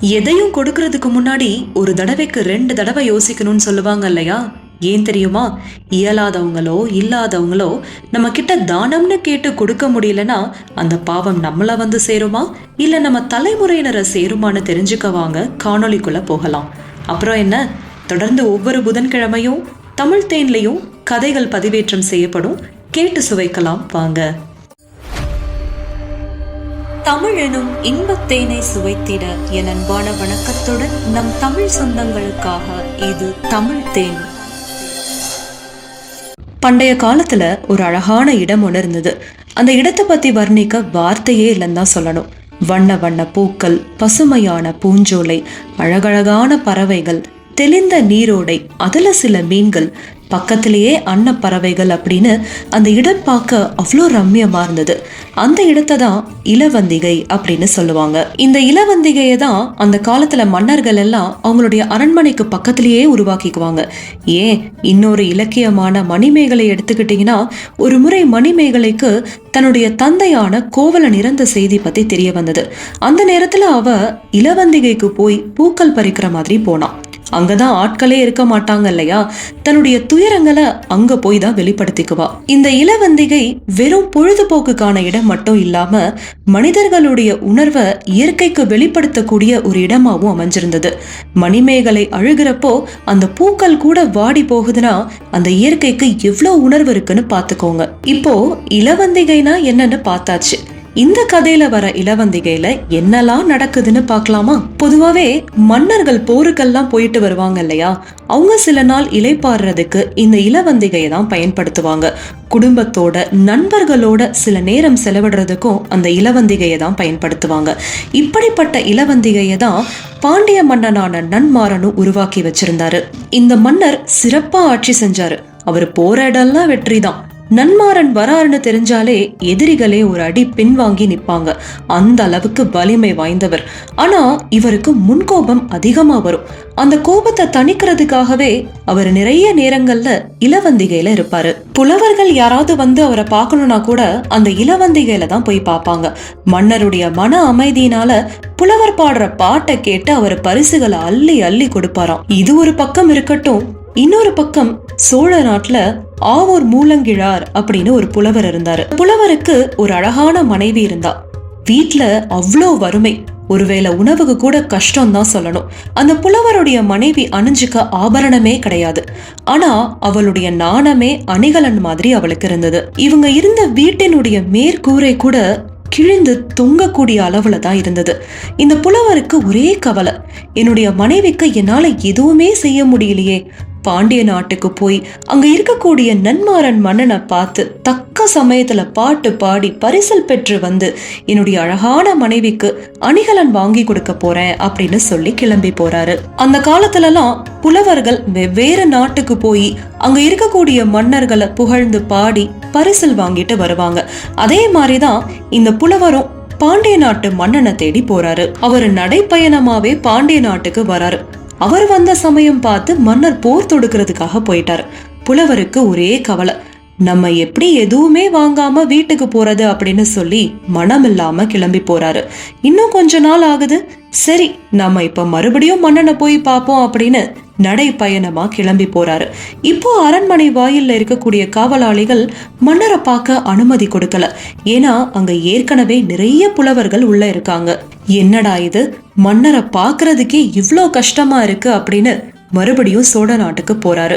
எதையும் கொடுக்கறதுக்கு முன்னாடி ஒரு தடவைக்கு 2 தடவை யோசிக்கணும்னு சொல்லுவாங்க இல்லையா? ஏன் தெரியுமா? இயலாதவங்களோ இல்லாதவங்களோ நம்ம கிட்ட தானம்னு கேட்டு கொடுக்க முடியலன்னா அந்த பாவம் நம்மள வந்து சேருமா இல்ல நம்ம தலைமுறையினரை சேருமான்னு தெரிஞ்சுக்க வாங்க காணொளிக்குள்ள போகலாம். அப்புறம் என்ன, தொடர்ந்து ஒவ்வொரு புதன்கிழமையும் தமிழ் தேன்லையும் கதைகள் பதிவேற்றம் செய்யப்படும், கேட்டு சுவைக்கலாம் வாங்க. தமிழ் எனும் இன்பத்தேனை சுவைத்திட என் அன்பான வணக்கத்துடன் நம் தமிழ் சொந்தங்களுக்காக இது தமிழ் தேன். பண்டைய காலத்துல ஒரு அழகான இடம் ஒன்று இருந்தது. அந்த இடத்தை பத்தி வர்ணிக்க வார்த்தையே இல்லைன்னு தான் சொல்லணும். வண்ண வண்ண பூக்கள், பசுமையான பூஞ்சோலை, அழகழகான பறவைகள், தெளிந்த நீரோடை, அதுல சில மீன்கள், பக்கத்திலேயே அன்னப்பறவைகள் அப்படின்னு அந்த இடம் பார்க்க அவ்வளோ ரம்மியமா இருந்தது. அந்த இடத்தை தான் இலவந்திகை அப்படின்னு சொல்லுவாங்க. இந்த இலவந்திகையை தான் அந்த காலத்துல மன்னர்கள் எல்லாம் அவங்களுடைய அரண்மனைக்கு பக்கத்திலேயே உருவாக்கிக்குவாங்க. ஏன், இன்னொரு இலக்கியமான மணிமேகலை எடுத்துக்கிட்டீங்கன்னா, ஒரு முறை மணிமேகலைக்கு தன்னுடைய தந்தையான கோவலன் இறந்த செய்தி பத்தி தெரிய வந்தது. அந்த நேரத்துல அவ இலவந்திகைக்கு போய் பூக்கள் பறிக்கிற மாதிரி போனான். அங்கதான் ஆட்களே இருக்க மாட்டாங்க இல்லையா? தன்னுடைய துயரங்களை அங்க போய் தான் வெளிப்படுத்திக்குவா. இந்த இலவந்திகை வெறும் பொழுதுபோக்குக்கான இடம் மட்டும் இல்லாம மனிதர்களுடைய உணர்வை இயற்கைக்கு வெளிப்படுத்தக்கூடிய ஒரு இடமாவும் அமைஞ்சிருந்தது. மணிமேகலை அழுகிறப்போ அந்த பூக்கள் கூட வாடி போகுதுன்னா அந்த இயற்கைக்கு எவ்வளவு உணர்வு இருக்குன்னு பாத்துக்கோங்க. இப்போ இலவந்திகைனா என்னன்னு பார்த்தாச்சு. இந்த கதையில வர இலவந்திகையில என்னெல்லாம் நடக்குதுன்னு பார்க்கலாமா? பொதுவாவே மன்னர்கள் போருக்கெல்லாம் போயிட்டு வருவாங்க இல்லையா? அவங்க சில நாள் இலைப்பாடுறதுக்கு இந்த இலவந்திகையை தான் பயன்படுத்துவாங்க. குடும்பத்தோட நண்பர்களோட சில நேரம் செலவிடுறதுக்கும் அந்த இலவந்திகையை தான் பயன்படுத்துவாங்க. இப்படிப்பட்ட இலவந்திகையை தான் பாண்டிய மன்னனான நன்மாரனும் உருவாக்கி வச்சிருந்தாரு. இந்த மன்னர் சிறப்பா ஆட்சி செஞ்சாரு. அவர் போற இடம்லாம் வெற்றிதான். நன்மாரன் வராருன்னு தெரிஞ்சாலே எதிரிகளே ஒரு அடி பின்வாங்கி நிப்பாங்க. அந்த அளவுக்கு வலிமை வாய்ந்தவர். ஆனா இவருக்கு முன்கோபம் அதிகமா வரும். அந்த கோபத்தை தணிக்கிறதுக்காகவே அவர் நிறைய நேரங்கள்ல இலவந்திகையில இருப்பாரு. புலவர்கள் யாராவது வந்து அவரை பார்க்கணும்னா கூட அந்த இலவந்திகையில தான் போய் பார்ப்பாங்க. மன்னருடைய மன அமைதியினால புலவர் பாடுற பாட்டை கேட்டு அவர் பரிசுகளை அள்ளி அள்ளி கொடுப்பாராம். இது ஒரு பக்கம் இருக்கட்டும், இன்னொரு பக்கம் சோழ நாட்டுல ஆவூர் மூலங்கிழார் அப்படின்னு ஒரு புலவர் இருந்தாரு. புலவருக்கு ஒரு அழகான மனைவி இருந்தா. வீட்டுல அவ்வளோ வறுமை, ஒருவேளை உணவுக்கு கூட கஷ்டம் தான் சொல்லணும். அந்த புலவருடைய மனைவி அணிஞ்சுக்க ஆபரணமே கிடையாது. ஆனா அவளுடைய நாணமே அணிகலன் மாதிரி அவளுக்கு இருந்தது. இவங்க இருந்த வீட்டினுடைய மேற்கூரை கூட கிழிந்து தொங்கக்கூடிய அளவுல தான் இருந்தது. இந்த புலவருக்கு ஒரே கவலை, என்னுடைய மனைவிக்கு என்னால எதுவுமே செய்ய முடியலையே. பாண்டிய நாட்டுக்கு போய் அங்க இருக்கக்கூடிய நன்மாரன் மன்னனை பார்த்து தக்க சமயத்துல பாட்டு பாடி பரிசல் பெற்று வந்து என்னுடைய அழகான மனைவிக்கு அணிகலன் வாங்கி கொடுக்க போறேன் அப்படின்னு சொல்லி கிளம்பி போறாரு. அந்த காலத்துல எல்லாம் புலவர்கள் வெவ்வேறு நாட்டுக்கு போய் அங்க இருக்கக்கூடிய மன்னர்களை புகழ்ந்து பாடி பரிசல் வாங்கிட்டு வருவாங்க. அதே மாதிரிதான் இந்த புலவரும் பாண்டிய நாட்டு மன்னனை தேடி போறாரு. அவரு நடைப்பயணமாவே பாண்டிய நாட்டுக்கு வராரு. அவர் வந்த சமயம் பார்த்து மன்னர் போர் தொடுக்கிறதுக்காக போயிட்டாரு. புலவருக்கு ஒரே கவலை, நம்ம எப்படி எதுவுமே வாங்காம வீட்டுக்கு போறது அப்படின்னு சொல்லி மனம் இல்லாம கிளம்பி போறாரு. இன்னும் கொஞ்ச நாள் ஆகுது, சரி நம்ம இப்ப மறுபடியும் மன்னனை போய் பார்ப்போம் அப்படின்னு நடைப்பயணமா கிளம்பி போறாரு. இப்போ அரண்மனை வாயில்ல இருக்கக்கூடிய காவலாளிகள் மன்னரை பார்க்க அனுமதி கொடுக்கல. ஏன்னா அங்க ஏற்கனவே நிறைய புலவர்கள் உள்ள இருக்காங்க. என்னடா இது, மன்னரை பாக்குறதுக்கே இவ்ளோ கஷ்டமா இருக்கு அப்படின்னு மறுபடியும் சோழ நாட்டுக்கு போறாரு.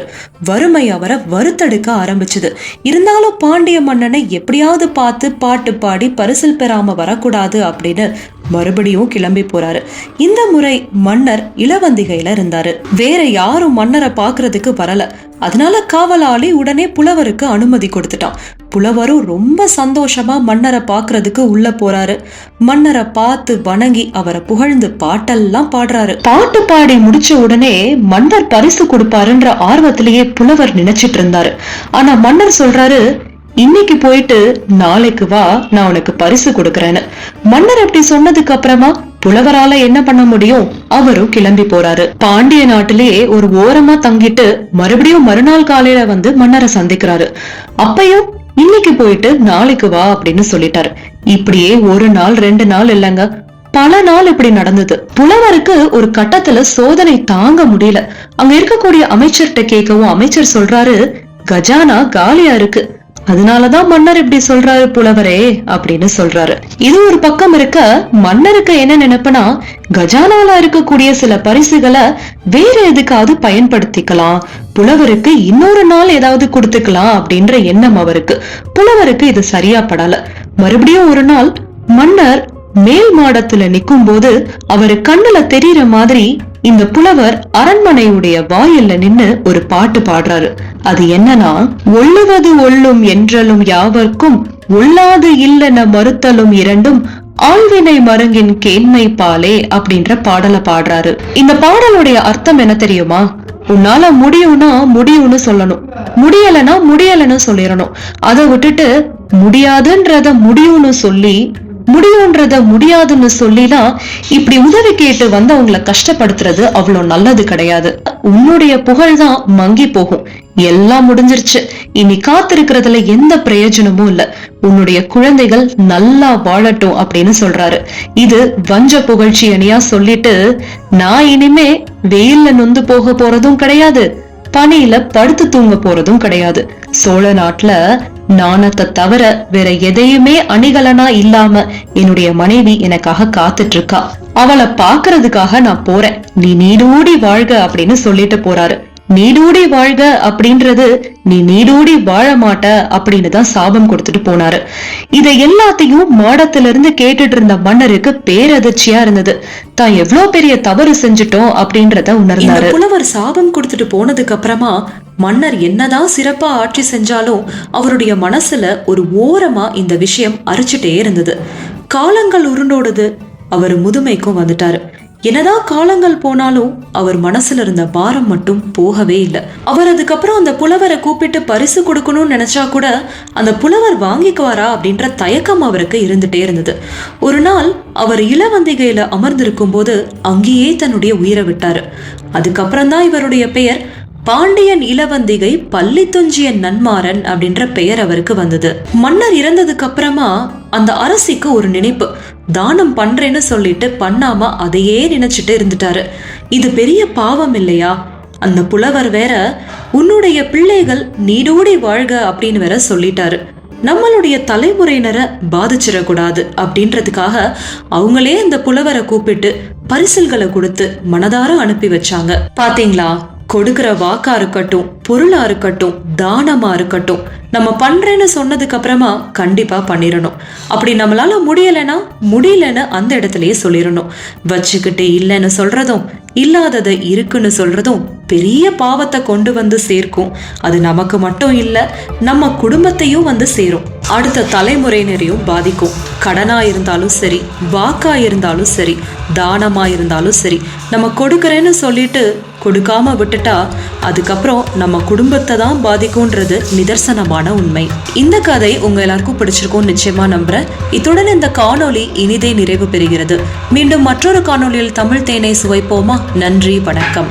வறுமை அவரை வறுத்தெடுக்க ஆரம்பிச்சது. இருந்தாலும் பாண்டிய மன்னனை எப்படியாவது பார்த்து பாட்டு பாடி பரிசில் பெறாம வரக்கூடாது அப்படின்னு மறுபடியும் கிளம்பி போறாரு. இந்த முறை மன்னர் இலவந்திகையில இருந்தாரு. வேற யாரும் மன்னரை பாக்குறதுக்கு வரல. அதனால காவலாளி உடனே புலவருக்கு அனுமதி கொடுத்துட்டான். புலவரும் ரொம்ப சந்தோஷமா மன்னரை பாக்குறதுக்கு உள்ள போறாரு. மன்னரை பார்த்து வணங்கி அவரை புகழ்ந்து பாட்டெல்லாம் பாடுறாரு. பாட்டு பாடி முடிச்ச உடனே மன்னர் பரிசு கொடுப்பாருன்ற ஆர்வத்திலேயே புலவர் நினைச்சிட்டு இருந்தாரு. ஆனா மன்னர் சொல்றாரு, இன்னைக்கு போயிட்டு நாளைக்கு வா, நான் உனக்கு பரிசு கொடுக்கறேன்னு. மன்னர் அப்படி சொன்னதுக்கு அப்புறமா புலவரால என்ன பண்ண முடியும்? அவரும் கிளம்பி போறாரு. பாண்டிய நாட்டிலேயே ஒரு ஓரமா தங்கிட்டு மறுபடியும் மறுநாள் காலையில வந்து மன்னரை சந்திக்கிறாரு. அப்பையும் இன்னைக்கு போயிட்டு நாளைக்கு வா அப்படின்னு சொல்லிட்டாரு. இப்படியே ஒரு நாள் 2 நாள் இல்லைங்க, பல நாள் இப்படி நடந்தது. புலவருக்கு ஒரு கட்டத்துல சோதனை தாங்க முடியல. அங்க இருக்கக்கூடிய அமைச்சர்கிட்ட கேட்கவும் அமைச்சர் சொல்றாரு, கஜானா காலியா இருக்கு, அதனாலதான் மன்னர் இப்படி சொல்றாரு புலவரே அப்படின்னு சொல்றாரு. இது ஒரு பக்கம் இருக்க, மன்னருக்கு என்ன நினைப்புனா, கஜானால இருக்கக்கூடிய சில பரிசுகளை வேற எதுக்காவது பயன்படுத்திக்கலாம், புலவருக்கு இன்னொரு நாள் ஏதாவது கொடுத்துக்கலாம் அப்படின்ற எண்ணம் அவருக்கு. புலவருக்கு இது சரியா படல. மறுபடியும் ஒரு நாள் மன்னர் மேல் மாடத்துல நிக்கும் போது அவரு கண்ணுல தெரியற மாதிரி இந்த புலவர் அரண்மனையுடைய வாயில்ல நின்னு ஒரு பாட்டு பாடுறாரு. அது என்னன்னா, ஒள்ளுவது ஒள்ளும் என்றலும் யாவர்க்கும் உள்ளாது இல்லென மறுத்தலும் இரண்டும் ஆழ்வினை மருங்கின் கேண்மை பாலே அப்படின்ற பாடலை பாடுறாரு. இந்த பாடலுடைய அர்த்தம் என்ன தெரியுமா? உன்னால முடியும்னா முடியும்னு சொல்லணும், முடியலன்னா முடியலன்னு சொல்லிடணும். அதை விட்டுட்டு முடியாதுன்றத முடியும்னு சொல்லி முடியும்ன்றத முடியாதுன்னு சொல்லிதான் இப்படி உதவி கேட்டு வந்து அவங்கள கஷ்டப்படுத்துறது அவ்வளவு நல்லது கிடையாது. உன்னுடைய புகழ்தான் மங்கி போகும். எல்லாம் முடிஞ்சிருச்சு, இனி காத்திருக்கிறதுல எந்த பிரயோஜனமும் இல்ல. உன்னுடைய குழந்தைகள் நல்லா வாழட்டும் அப்படின்னு சொல்றாரு. இது வஞ்ச புகழ்ச்சி அணியா சொல்லிட்டு, நான் இனிமே வெயில்ல நொந்து போக போறதும் கிடையாது, பனியில படுத்து தூங்க போறதும் கிடையாது. சோழ நாட்டுல நாணத்தை தவிர வேற எதையுமே அணிகலனா இல்லாம என்னுடைய மனைவி எனக்காக காத்துட்டு இருக்கா, அவளை பாக்குறதுக்காக நான் போறேன், நீ நீடூடி வாழ்க அப்படின்னு சொல்லிட்டு போறாரு. நீடூடி வாழ்க அப்படின்றது நீ நீடூடி வாழ மாட்ட அப்படின்னு தான் சாபம் கொடுத்துட்டு போனாரு. இதை எல்லாத்தையும் மாடத்துல இருந்து கேட்டுட்டு இருந்த மன்னருக்கு பேரதிர்ச்சியா இருந்தது. தான் எவ்வளவு பெரிய தவறு செஞ்சுட்டோம் அப்படின்றத உணர்ந்தாரு. புலவர் சாபம் கொடுத்துட்டு போனதுக்கு அப்புறமா மன்னர் என்னதான் சிறப்பா ஆட்சி செஞ்சாலும் அவருடைய மனசுல ஒரு ஓரமா இந்த விஷயம் அரிச்சுட்டே இருந்தது. காலங்கள் உருண்டோடுது, அவர் முதுமைக்கும் வந்துட்டாரு. என்னதான் காலங்கள் போனாலும் அவர் மனசுல இருந்த பாரம் மட்டும் போகவே இல்லை. அவர் அதுக்கப்புறம் அந்த புலவரை கூப்பிட்டு பரிசு கொடுக்கணும்னு நினைச்சா கூட அந்த புலவர் வாங்கிக்குவாரா அப்படின்ற தயக்கம் அவருக்கு இருந்துட்டே இருந்தது. ஒரு நாள் அவர் இளவந்திகையில அமர்ந்திருக்கும் போது அங்கேயே தன்னுடைய உயிரை விட்டாரு. அதுக்கப்புறம் தான் இவருடைய பெயர் பாண்டியன் இளவந்திகை பள்ளி துஞ்சிய நன்மாறன் அப்படின்ற பெயர் அவருக்கு வந்தது. மன்னர் இறந்ததுக்கு அப்புறமா அந்த அரசிக்கு ஒரு நினைப்பு, தானம் பண்றேன்னு சொல்லிட்டு பண்ணாம அதையே நினைச்சிட்டு இருந்துட்டாரு. இது பெரிய பாவம் இல்லையா? அந்த புலவர் வேற உன்னுடைய பிள்ளைகள் நீடூடி வாழ்க அப்படின்னு வேற சொல்லிட்டாரு. நம்மளுடைய தலைமுறையினரை பாதிச்சிடக்கூடாது அப்படின்றதுக்காக அவங்களே அந்த புலவரை கூப்பிட்டு பரிசல்களை கொடுத்து மனதார அனுப்பி வச்சாங்க. பாத்தீங்களா, கொடுக்கிற வாக்கா இருக்கட்டும், பொருளா இருக்கட்டும், தானமா இருக்கட்டும், நம்ம பண்றேன்னு சொன்னதுக்கு அப்புறமா கண்டிப்பா பண்ணிடணும். அப்படி நம்மளால முடியலன்னு அந்த இடத்துலயே சொல்லிடணும். வச்சுக்கிட்டு இல்லைன்னு சொல்றதும் இல்லாததை இருக்குன்னு சொல்றதும் பெரிய பாவத்தை கொண்டு வந்து சேர்க்கும். அது நமக்கு மட்டும் இல்ல, நம்ம குடும்பத்தையும் வந்து சேரும், அடுத்த தலைமுறையினரையும் பாதிக்கும். கடனா இருந்தாலும் சரி, வாக்கா இருந்தாலும் சரி, தானமா இருந்தாலும் சரி, நம்ம கொடுக்கறேன்னு சொல்லிட்டு கொடுக்காம விட்டுட்டா அதுக்கப்புறம் நம்ம குடும்பத்தை தான் பாதிக்கும்ன்றது நிதர்சனமான உண்மை. இந்த கதை உங்க எல்லாருக்கும் பிடிச்சிருக்கும் நிச்சயமா நம்புறேன். இத்துடன் இந்த காணொளி இனிதே நிறைவு பெறுகிறது. மீண்டும் மற்றொரு காணொளியில் தமிழ் தேனை சுவைப்போமா? நன்றி, வணக்கம்.